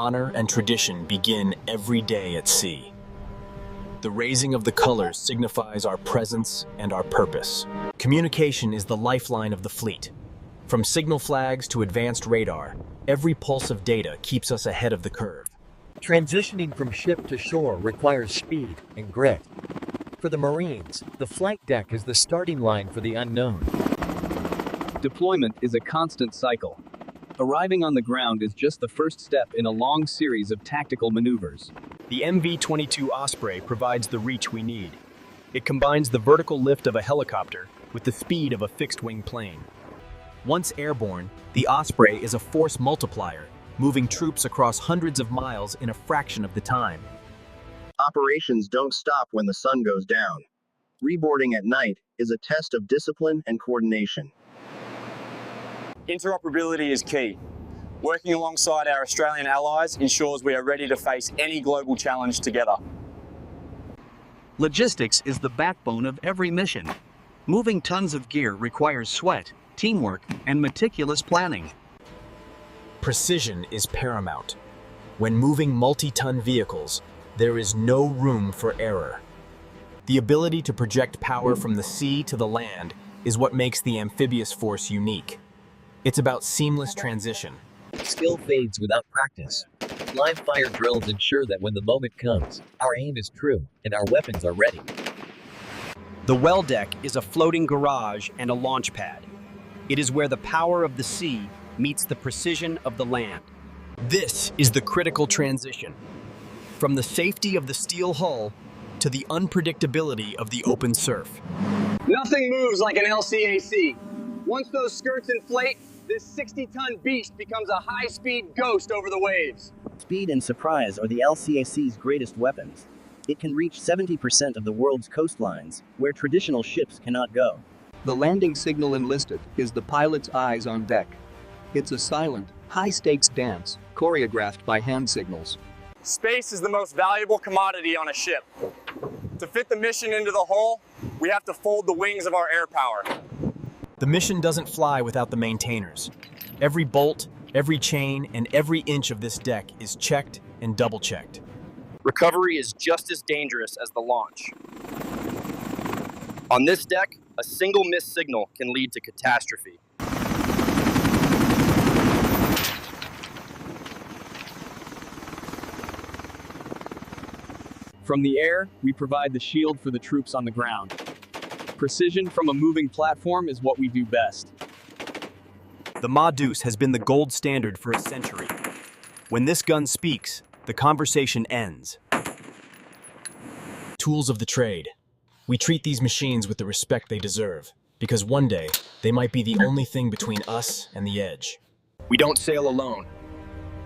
honor and tradition begin every day at sea. The raising of the colors signifies our presence and our purpose. Communication is the lifeline of the fleet. From signal flags to advanced radar, every pulse of data keeps us ahead of the curve. Transitioning from ship to shore requires speed and grit. For the Marines, the flight deck is the starting line for the unknown. Deployment is a constant cycle. Arriving on the ground is just the first step in a long series of tactical maneuvers. The MV-22 Osprey provides the reach we need. It combines the vertical lift of a helicopter with the speed of a fixed-wing plane. Once airborne, the Osprey is a force multiplier, moving troops across hundreds of miles in a fraction of the time. Operations don't stop when the sun goes down. Reboarding at night is a test of discipline and coordination. Interoperability is key. Working alongside our Australian allies ensures we are ready to face any global challenge together. Logistics is the backbone of every mission. Moving tons of gear requires sweat, teamwork, and meticulous planning. Precision is paramount. When moving multi-ton vehicles, there is no room for error. The ability to project power from the sea to the land is what makes the amphibious force unique. It's about seamless transition. Skill fades without practice. Live fire drills ensure that when the moment comes, our aim is true and our weapons are ready. The well deck is a floating garage and a launch pad. It is where the power of the sea meets the precision of the land. This is the critical transition. From the safety of the steel hull to the unpredictability of the open surf. Nothing moves like an LCAC. Once those skirts inflate, this 60-ton beast becomes a high-speed ghost over the waves. Speed and surprise are the LCAC's greatest weapons. It can reach 70% of the world's coastlines, where traditional ships cannot go. The landing signal enlisted is the pilot's eyes on deck. It's a silent, high-stakes dance, choreographed by hand signals. Space is the most valuable commodity on a ship. To fit the mission into the hull, we have to fold the wings of our air power. The mission doesn't fly without the maintainers. Every bolt, every chain, and every inch of this deck is checked and double-checked. Recovery is just as dangerous as the launch. On this deck, a single missed signal can lead to catastrophe. From the air, we provide the shield for the troops on the ground. Precision from a moving platform is what we do best. The Ma-Deuce has been the gold standard for a century. When this gun speaks, the conversation ends. Tools of the trade. We treat these machines with the respect they deserve, because one day, they might be the only thing between us and the edge. We don't sail alone.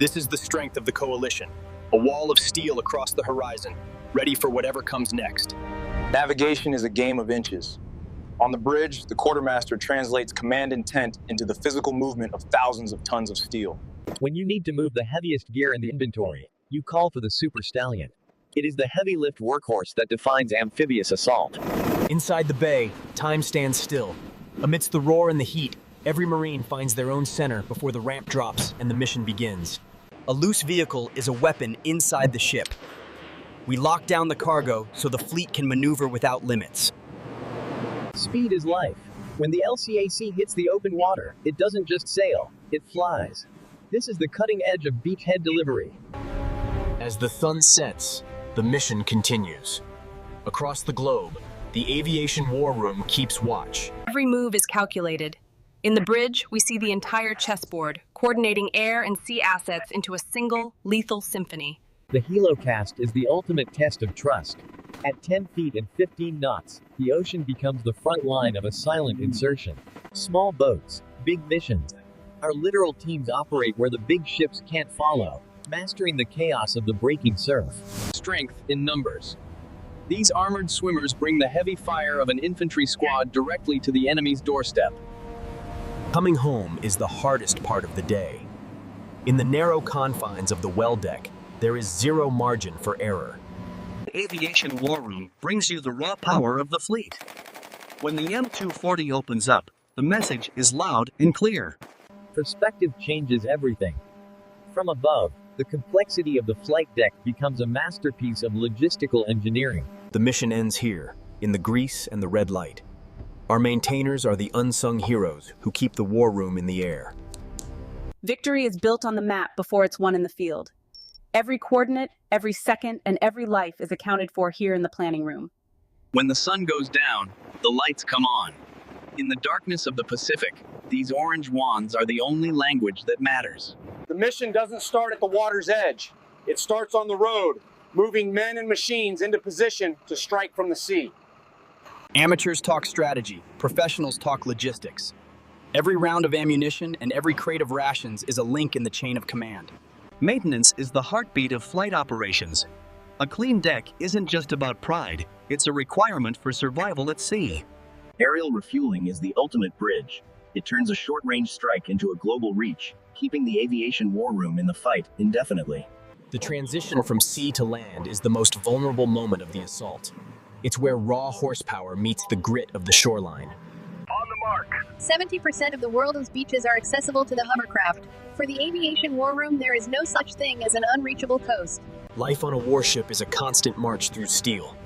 This is the strength of the coalition, a wall of steel across the horizon, ready for whatever comes next. Navigation is a game of inches. On the bridge, the quartermaster translates command intent into the physical movement of thousands of tons of steel. When you need to move the heaviest gear in the inventory, you call for the Super Stallion. It is the heavy lift workhorse that defines amphibious assault. Inside the bay, time stands still. Amidst the roar and the heat, every Marine finds their own center before the ramp drops and the mission begins. A loose vehicle is a weapon inside the ship. We lock down the cargo so the fleet can maneuver without limits. Speed is life. When the LCAC hits the open water, it doesn't just sail, it flies. This is the cutting edge of beachhead delivery. As the sun sets, the mission continues. Across the globe, the Aviation War Room keeps watch. Every move is calculated. In the bridge, we see the entire chessboard, coordinating air and sea assets into a single, lethal symphony. The helocast is the ultimate test of trust. At 10 feet and 15 knots, the ocean becomes the front line of a silent insertion. Small boats, big missions. Our literal teams operate where the big ships can't follow, mastering the chaos of the breaking surf. Strength in numbers. These armored swimmers bring the heavy fire of an infantry squad directly to the enemy's doorstep. Coming home is the hardest part of the day. In the narrow confines of the well deck, there is zero margin for error. Aviation War Room brings you the raw power of the fleet. When the M240 opens up, the message is loud and clear. Perspective changes everything. From above, The complexity of the flight deck becomes a masterpiece of logistical engineering. The mission ends here, in the grease and the red light. Our maintainers are the unsung heroes who keep the war room in the air. Victory is built on the map before it's won in the field. Every coordinate, every second, and every life is accounted for here in the planning room. When the sun goes down, the lights come on. In the darkness of the Pacific, these orange wands are the only language that matters. The mission doesn't start at the water's edge. It starts on the road, moving men and machines into position to strike from the sea. Amateurs talk strategy, professionals talk logistics. Every round of ammunition and every crate of rations is a link in the chain of command. Maintenance is the heartbeat of flight operations. A clean deck isn't just about pride, it's a requirement for survival at sea. Aerial refueling is the ultimate bridge. It turns a short-range strike into a global reach, keeping the aviation war room in the fight indefinitely. The transition from sea to land is the most vulnerable moment of the assault. It's where raw horsepower meets the grit of the shoreline. On the mark. 70% of the world's beaches are accessible to the hovercraft. For the aviation war room, there is no such thing as an unreachable coast. Life on a warship is a constant march through steel.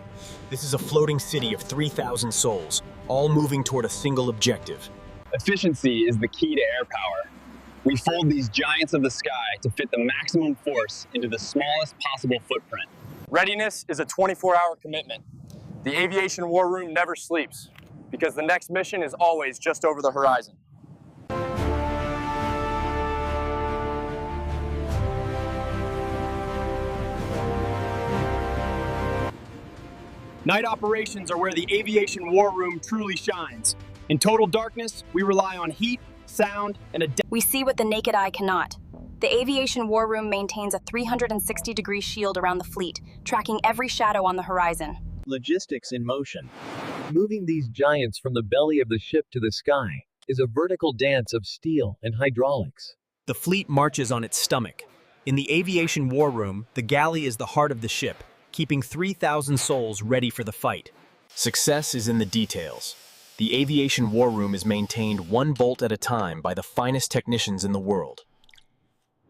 This is a floating city of 3,000 souls, all moving toward a single objective. Efficiency is the key to air power. We fold these giants of the sky to fit the maximum force into the smallest possible footprint. Readiness is a 24-hour commitment. The aviation war room never sleeps, because the next mission is always just over the horizon. Night operations are where the aviation war room truly shines. In total darkness, we rely on heat, sound, and a... We see what the naked eye cannot. The aviation war room maintains a 360-degree shield around the fleet, tracking every shadow on the horizon. Logistics in motion. Moving these giants from the belly of the ship to the sky is a vertical dance of steel and hydraulics. The fleet marches on its stomach. In the aviation war room, the galley is the heart of the ship, keeping 3,000 souls ready for the fight. Success is in the details. The aviation war room is maintained one bolt at a time by the finest technicians in the world.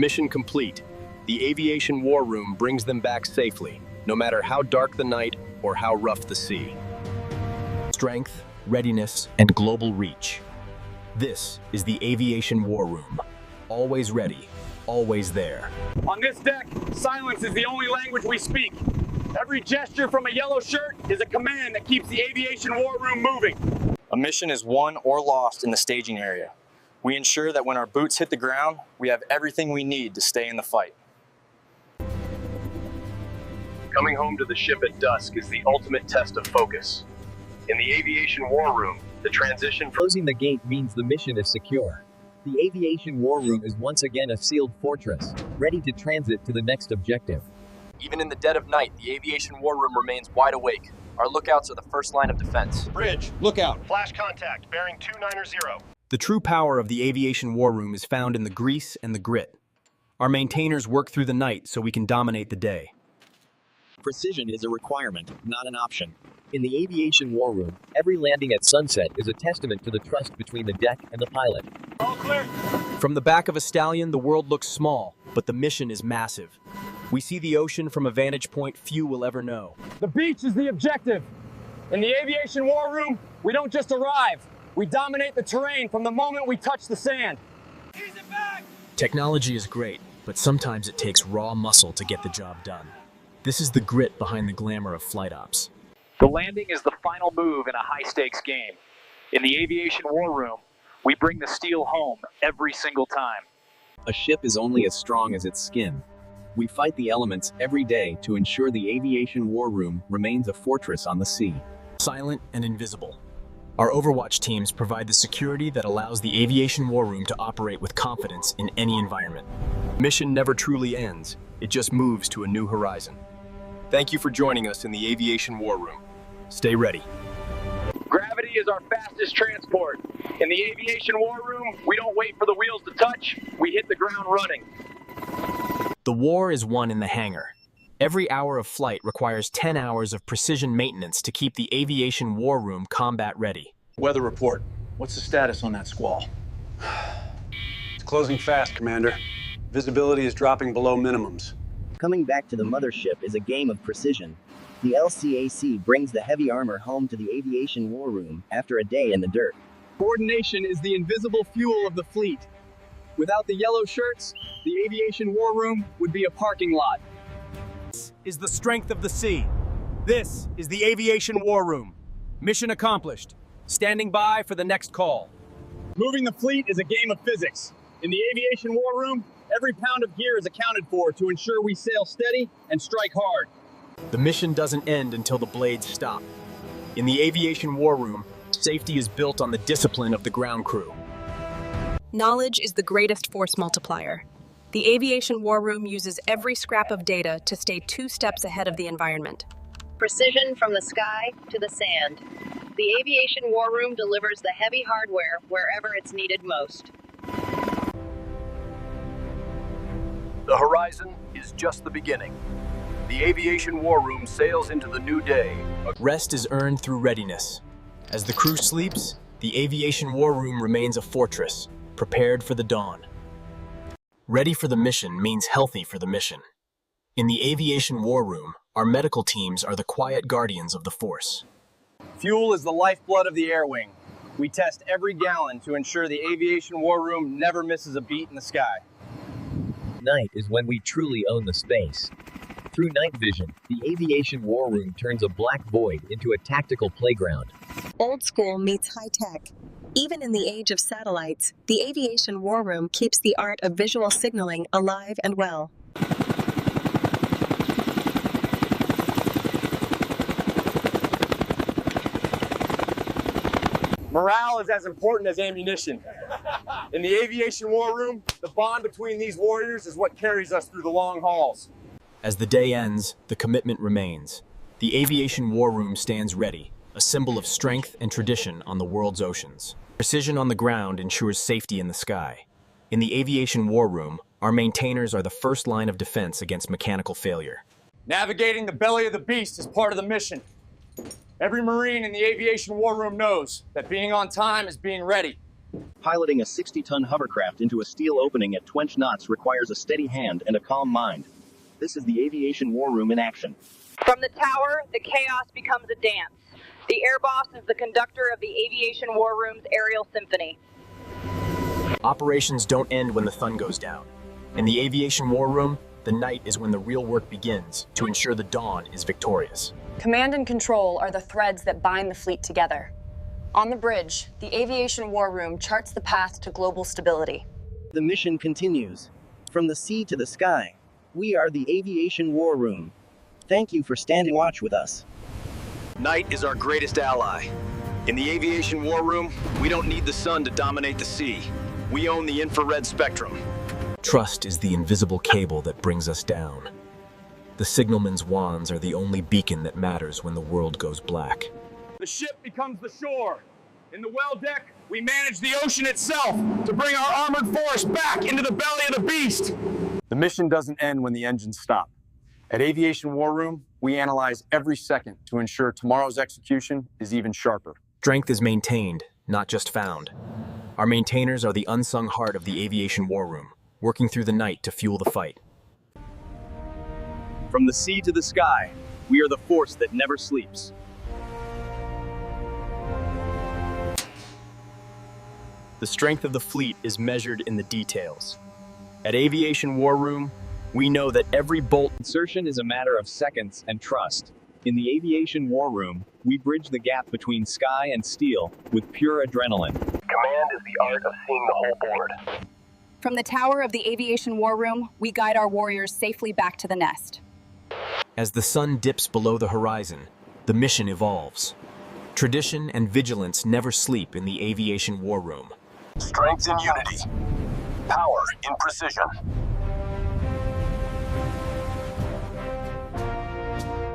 Mission complete. The aviation war room brings them back safely, no matter how dark the night or how rough the sea. Strength, readiness, and global reach. This is the aviation war room. Always ready, always there. On this deck, silence is the only language we speak. Every gesture from a yellow shirt is a command that keeps the aviation war room moving. A mission is won or lost in the staging area. We ensure that when our boots hit the ground, we have everything we need to stay in the fight. Coming home to the ship at dusk is the ultimate test of focus. In the aviation war room, the transition from... Closing the gate means the mission is secure. The aviation war room is once again a sealed fortress, ready to transit to the next objective. Even in the dead of night, the aviation war room remains wide awake. Our lookouts are the first line of defense. Bridge, lookout. Flash contact, bearing 290. The true power of the aviation war room is found in the grease and the grit. Our maintainers work through the night so we can dominate the day. Precision is a requirement, not an option. In the aviation war room, every landing at sunset is a testament to the trust between the deck and the pilot. All clear. From the back of a stallion, the world looks small, but the mission is massive. We see the ocean from a vantage point few will ever know. The beach is the objective. In the aviation war room, we don't just arrive. We dominate the terrain from the moment we touch the sand. Ease it back! Technology is great, but sometimes it takes raw muscle to get the job done. This is the grit behind the glamour of flight ops. The landing is the final move in a high-stakes game. In the aviation war room, we bring the steel home every single time. A ship is only as strong as its skin. We fight the elements every day to ensure the aviation war room remains a fortress on the sea. Silent and invisible. Our Overwatch teams provide the security that allows the aviation war room to operate with confidence in any environment. Mission never truly ends. It just moves to a new horizon. Thank you for joining us in the aviation war room. Stay ready. Gravity is our fastest transport. In the aviation war room, we don't wait for the wheels to touch, we hit the ground running. The war is won in the hangar. Every hour of flight requires 10 hours of precision maintenance to keep the aviation war room combat ready. Weather report. What's the status on that squall? It's closing fast, Commander. Visibility is dropping below minimums. Coming back to the mothership is a game of precision. The LCAC brings the heavy armor home to the Aviation War Room after a day in the dirt. Coordination is the invisible fuel of the fleet. Without the yellow shirts, the Aviation War Room would be a parking lot. This is the strength of the sea. This is the Aviation War Room. Mission accomplished. Standing by for the next call. Moving the fleet is a game of physics. In the Aviation War Room, every pound of gear is accounted for to ensure we sail steady and strike hard. The mission doesn't end until the blades stop. In the Aviation War Room, safety is built on the discipline of the ground crew. Knowledge is the greatest force multiplier. The Aviation War Room uses every scrap of data to stay 2 steps ahead of the environment. Precision from the sky to the sand. The Aviation War Room delivers the heavy hardware wherever it's needed most. The horizon is just the beginning. The Aviation War Room sails into the new day. Rest is earned through readiness. As the crew sleeps, the Aviation War Room remains a fortress, prepared for the dawn. Ready for the mission means healthy for the mission. In the Aviation War Room, our medical teams are the quiet guardians of the force. Fuel is the lifeblood of the air wing. We test every gallon to ensure the Aviation War Room never misses a beat in the sky. Night is when we truly own the space. Through night vision, the Aviation War Room turns a black void into a tactical playground. Old school meets high tech. Even in the age of satellites, the Aviation War Room keeps the art of visual signaling alive and well. Morale is as important as ammunition. In the Aviation War Room, the bond between these warriors is what carries us through the long hauls. As the day ends, the commitment remains. The Aviation War Room stands ready, a symbol of strength and tradition on the world's oceans. Precision on the ground ensures safety in the sky. In the Aviation War Room, our maintainers are the first line of defense against mechanical failure. Navigating the belly of the beast is part of the mission. Every Marine in the Aviation War Room knows that being on time is being ready. Piloting a 60-ton hovercraft into a steel opening at 20 knots requires a steady hand and a calm mind. This is the Aviation War Room in action. From the tower, the chaos becomes a dance. The air boss is the conductor of the Aviation War Room's aerial symphony. Operations don't end when the sun goes down. In the Aviation War Room, the night is when the real work begins to ensure the dawn is victorious. Command and control are the threads that bind the fleet together. On the bridge, the Aviation War Room charts the path to global stability. The mission continues. From the sea to the sky, we are the Aviation War Room. Thank you for standing watch with us. Night is our greatest ally. In the Aviation War Room, we don't need the sun to dominate the sea. We own the infrared spectrum. Trust is the invisible cable that brings us down. The signalman's wands are the only beacon that matters when the world goes black. The ship becomes the shore. In the well deck, we manage the ocean itself to bring our armored force back into the belly of the beast. The mission doesn't end when the engines stop. At Aviation War Room, we analyze every second to ensure tomorrow's execution is even sharper. Strength is maintained, not just found. Our maintainers are the unsung heart of the Aviation War Room, working through the night to fuel the fight. From the sea to the sky, we are the force that never sleeps. The strength of the fleet is measured in the details. At Aviation War Room, we know that every bolt Insertion is a matter of seconds and trust. In the Aviation War Room, we bridge the gap between sky and steel with pure adrenaline. Command is the art of seeing the whole board. From the tower of the Aviation War Room, we guide our warriors safely back to the nest. As the sun dips below the horizon, the mission evolves. Tradition and vigilance never sleep in the Aviation War Room. Strength in unity. Power in precision.